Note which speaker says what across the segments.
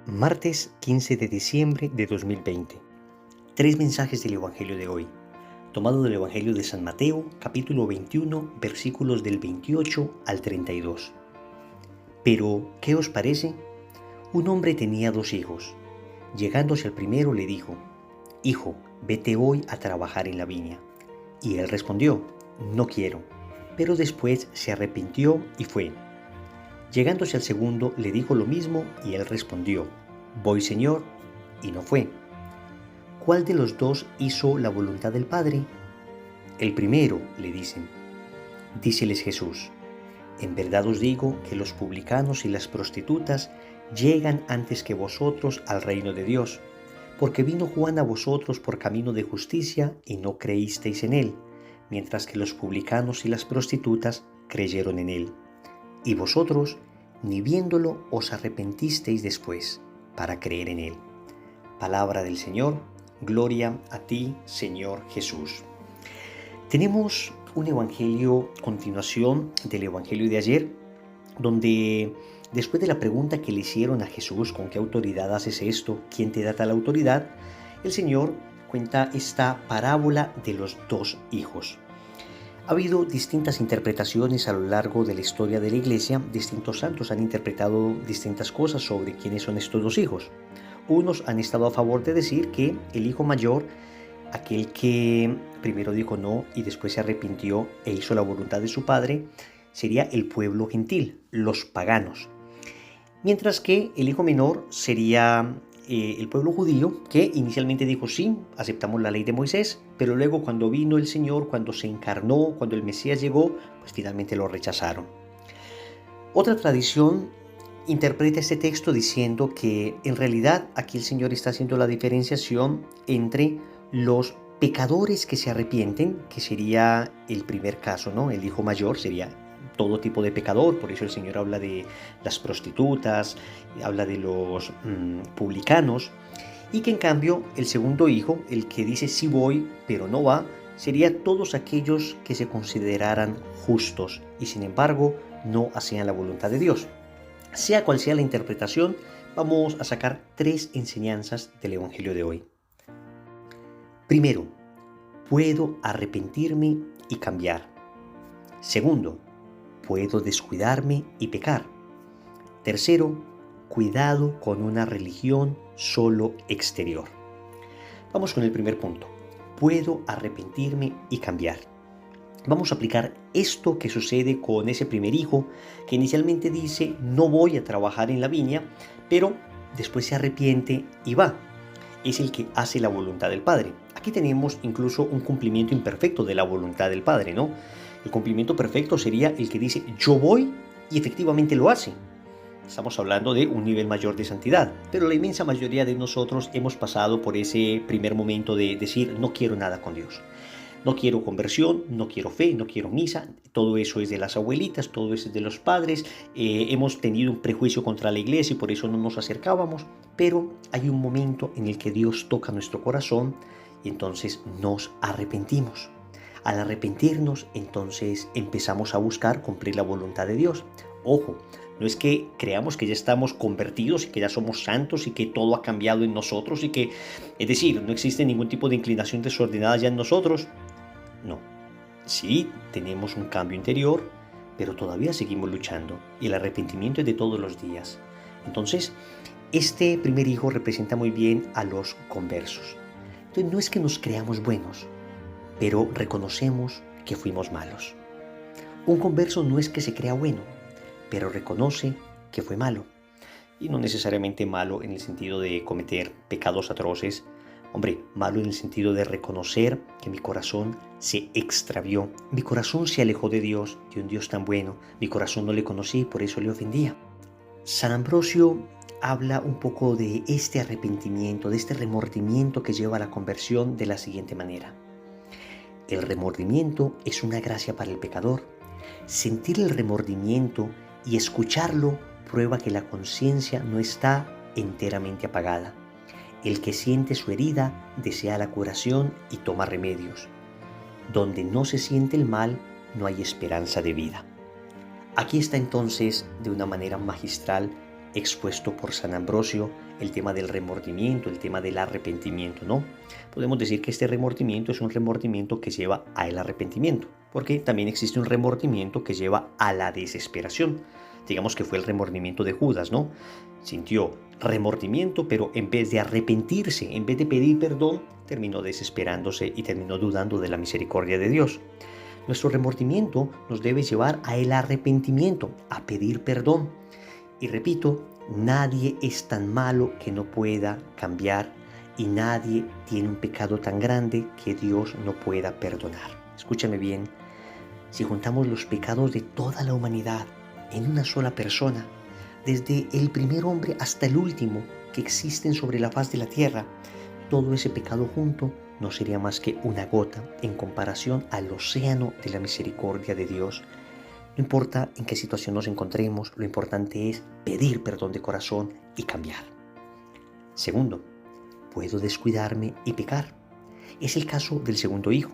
Speaker 1: Martes 15 de diciembre de 2020. Tres mensajes del Evangelio de hoy, tomado del Evangelio de San Mateo, capítulo 21, versículos del 28 al 32. Pero, ¿qué os parece? Un hombre tenía 2 hijos. Llegándose al primero le dijo: Hijo, vete hoy a trabajar en la viña. Y él respondió: No quiero. Pero después se arrepintió y fue. Llegándose al segundo le dijo lo mismo y él respondió: Voy, Señor, y no fue. ¿Cuál de los dos hizo la voluntad del Padre? El primero, le dicen. Díceles Jesús: En verdad os digo que los publicanos y las prostitutas llegan antes que vosotros al reino de Dios, porque vino Juan a vosotros por camino de justicia y no creísteis en él, mientras que los publicanos y las prostitutas creyeron en él. Y vosotros, ni viéndolo, os arrepentisteis después, para creer en él. Palabra del Señor, gloria a ti, Señor Jesús. Tenemos un evangelio, continuación del evangelio de ayer, donde después de la pregunta que le hicieron a Jesús, ¿con qué autoridad haces esto? ¿Quién te da tal autoridad? El Señor cuenta esta parábola de los 2 hijos. Ha habido distintas interpretaciones a lo largo de la historia de la Iglesia. Distintos santos han interpretado distintas cosas sobre quiénes son estos 2 hijos. Unos han estado a favor de decir que el hijo mayor, aquel que primero dijo no y después se arrepintió e hizo la voluntad de su padre, sería el pueblo gentil, los paganos. Mientras que el hijo menor sería el pueblo judío, que inicialmente dijo sí, aceptamos la ley de Moisés, pero luego cuando vino el Señor, cuando se encarnó, cuando el Mesías llegó, pues finalmente lo rechazaron. Otra tradición interpreta este texto diciendo que en realidad aquí el Señor está haciendo la diferenciación entre los pecadores que se arrepienten, que sería el primer caso, ¿no? El hijo mayor sería todo tipo de pecador, por eso el Señor habla de las prostitutas, habla de los publicanos, y que en cambio el segundo hijo, el que dice sí voy, pero no va, sería todos aquellos que se consideraran justos y sin embargo no hacían la voluntad de Dios. Sea cual sea la interpretación, vamos a sacar 3 enseñanzas del Evangelio de hoy. Primero, puedo arrepentirme y cambiar. Segundo, puedo descuidarme y pecar. Tercero, cuidado con una religión solo exterior. Vamos con el primer punto. Puedo arrepentirme y cambiar. Vamos a aplicar esto que sucede con ese primer hijo que inicialmente dice no voy a trabajar en la viña, pero después se arrepiente y va. Es el que hace la voluntad del Padre. Aquí tenemos incluso un cumplimiento imperfecto de la voluntad del Padre, ¿no? El cumplimiento perfecto sería el que dice yo voy y efectivamente lo hace. Estamos hablando de un nivel mayor de santidad, pero la inmensa mayoría de nosotros hemos pasado por ese primer momento de decir no quiero nada con Dios. No quiero conversión, no quiero fe, no quiero misa, todo eso es de las abuelitas, todo eso es de los padres, hemos tenido un prejuicio contra la iglesia y por eso no nos acercábamos, pero hay un momento en el que Dios toca nuestro corazón y entonces nos arrepentimos. Al arrepentirnos, entonces empezamos a buscar cumplir la voluntad de Dios. Ojo, no es que creamos que ya estamos convertidos y que ya somos santos y que todo ha cambiado en nosotros y que, es decir, no existe ningún tipo de inclinación desordenada ya en nosotros. No, sí tenemos un cambio interior, pero todavía seguimos luchando y el arrepentimiento es de todos los días. Entonces, este primer hijo representa muy bien a los conversos. Entonces, no es que nos creamos buenos, pero reconocemos que fuimos malos. Un converso no es que se crea bueno, pero reconoce que fue malo. Y no necesariamente malo en el sentido de cometer pecados atroces. Hombre, malo en el sentido de reconocer que mi corazón se extravió. Mi corazón se alejó de Dios, de un Dios tan bueno. Mi corazón no le conocí y por eso le ofendía. San Ambrosio habla un poco de este arrepentimiento, de este remordimiento que lleva a la conversión de la siguiente manera. El remordimiento es una gracia para el pecador. Sentir el remordimiento y escucharlo prueba que la conciencia no está enteramente apagada. El que siente su herida desea la curación y toma remedios. Donde no se siente el mal, no hay esperanza de vida. Aquí está entonces, de una manera magistral, expuesto por San Ambrosio, el tema del remordimiento, el tema del arrepentimiento, ¿no? Podemos decir que este remordimiento es un remordimiento que lleva al arrepentimiento, porque también existe un remordimiento que lleva a la desesperación. Digamos que fue el remordimiento de Judas, ¿no? Sintió remordimiento, pero en vez de arrepentirse, en vez de pedir perdón, terminó desesperándose y terminó dudando de la misericordia de Dios. Nuestro remordimiento nos debe llevar a el arrepentimiento, a pedir perdón. Y repito, nadie es tan malo que no pueda cambiar y nadie tiene un pecado tan grande que Dios no pueda perdonar. Escúchame bien, si juntamos los pecados de toda la humanidad en una sola persona, desde el primer hombre hasta el último que existen sobre la faz de la tierra, todo ese pecado junto no sería más que una gota en comparación al océano de la misericordia de Dios. No importa en qué situación nos encontremos, lo importante es pedir perdón de corazón y cambiar. Segundo, puedo descuidarme y pecar. Es el caso del segundo hijo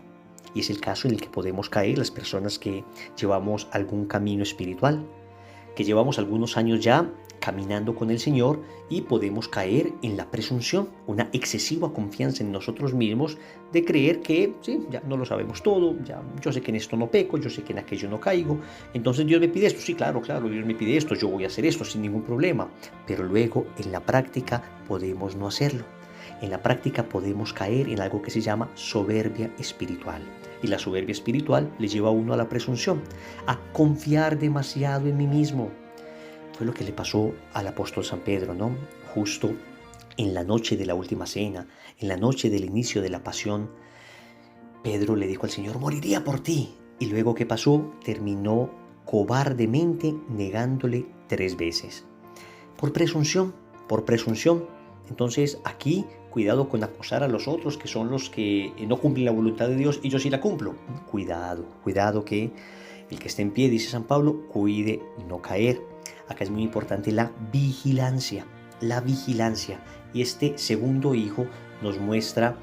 Speaker 1: y es el caso en el que podemos caer las personas que llevamos algún camino espiritual, que llevamos algunos años ya caminando con el Señor y podemos caer en la presunción, una excesiva confianza en nosotros mismos de creer que sí, ya no lo sabemos todo, ya yo sé que en esto no peco, yo sé que en aquello no caigo, entonces Dios me pide esto, sí, claro, Dios me pide esto, yo voy a hacer esto sin ningún problema, pero luego en la práctica podemos no hacerlo. En la práctica podemos caer en algo que se llama soberbia espiritual. Y la soberbia espiritual le lleva a uno a la presunción, a confiar demasiado en mí mismo. Fue lo que le pasó al apóstol San Pedro, ¿no? Justo en la noche de la última cena, en la noche del inicio de la pasión, Pedro le dijo al Señor, moriría por ti. Y luego, ¿qué pasó? Terminó cobardemente negándole 3 veces. Por presunción, por presunción. Entonces aquí, cuidado con acusar a los otros que son los que no cumplen la voluntad de Dios y yo sí la cumplo. Cuidado que el que esté en pie, dice San Pablo, cuide no caer. Acá es muy importante la vigilancia. Y este segundo hijo nos muestra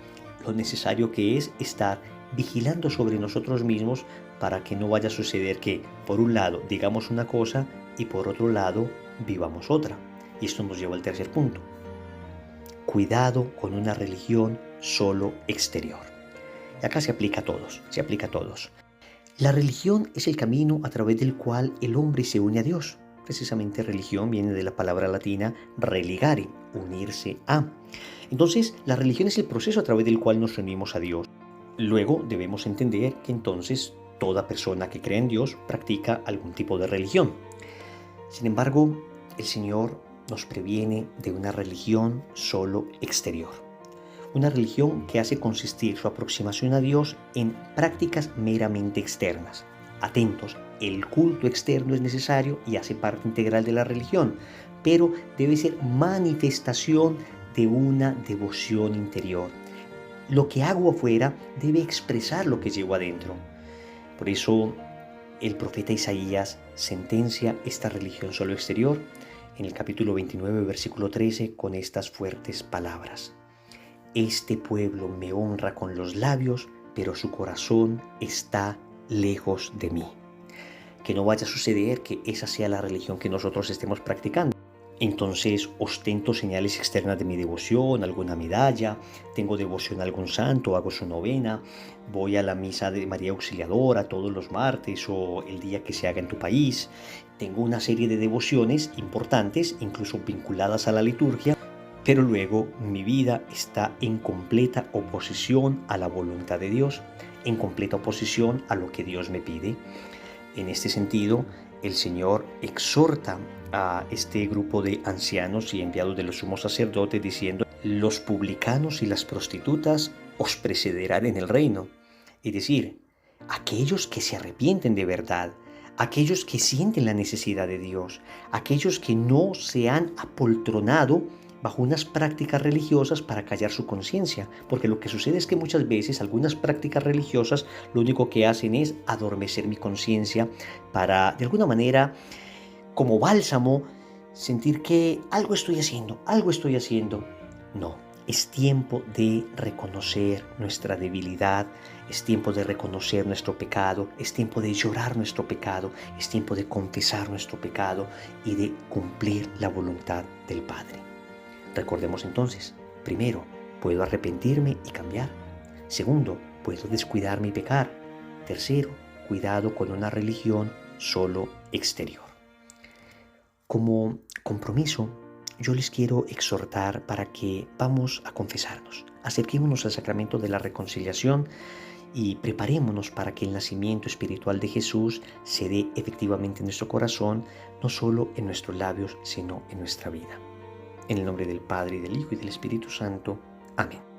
Speaker 1: lo necesario que es estar vigilando sobre nosotros mismos para que no vaya a suceder que, por un lado, digamos una cosa y por otro lado, vivamos otra. Y esto nos lleva al tercer punto. Cuidado con una religión solo exterior. Y acá se aplica a todos. La religión es el camino a través del cual el hombre se une a Dios. Precisamente religión viene de la palabra latina religare, unirse a. Entonces, la religión es el proceso a través del cual nos unimos a Dios. Luego debemos entender que entonces toda persona que cree en Dios practica algún tipo de religión. Sin embargo, el Señor nos previene de una religión solo exterior. Una religión que hace consistir su aproximación a Dios en prácticas meramente externas. Atentos, el culto externo es necesario y hace parte integral de la religión, pero debe ser manifestación de una devoción interior. Lo que hago afuera debe expresar lo que llevo adentro. Por eso el profeta Isaías sentencia esta religión solo exterior en el capítulo 29, versículo 13, con estas fuertes palabras. Este pueblo me honra con los labios, pero su corazón está lejos de mí. Que no vaya a suceder que esa sea la religión que nosotros estemos practicando. Entonces ostento señales externas de mi devoción, alguna medalla, tengo devoción a algún santo, hago su novena, voy a la misa de María Auxiliadora todos los martes o el día que se haga en tu país. Tengo una serie de devociones importantes, incluso vinculadas a la liturgia, pero luego mi vida está en completa oposición a la voluntad de Dios, en completa oposición a lo que Dios me pide. En este sentido, el Señor exhorta a este grupo de ancianos y enviados de los sumos sacerdotes diciendo: los publicanos y las prostitutas os precederán en el reino. Es decir, aquellos que se arrepienten de verdad, aquellos que sienten la necesidad de Dios, aquellos que no se han apoltronado bajo unas prácticas religiosas para callar su conciencia, porque lo que sucede es que muchas veces algunas prácticas religiosas lo único que hacen es adormecer mi conciencia para, de alguna manera, como bálsamo, sentir que algo estoy haciendo. No, Es tiempo de reconocer nuestra debilidad, es tiempo de reconocer nuestro pecado, es tiempo de llorar nuestro pecado, es tiempo de confesar nuestro pecado y de cumplir la voluntad del Padre. Recordemos entonces, primero, puedo arrepentirme y cambiar. Segundo, puedo descuidarme y pecar. Tercero, cuidado con una religión solo exterior. Como compromiso, yo les quiero exhortar para que vamos a confesarnos. Acerquémonos al sacramento de la reconciliación y preparémonos para que el nacimiento espiritual de Jesús se dé efectivamente en nuestro corazón, no solo en nuestros labios, sino en nuestra vida. En el nombre del Padre, y del Hijo, y del Espíritu Santo. Amén.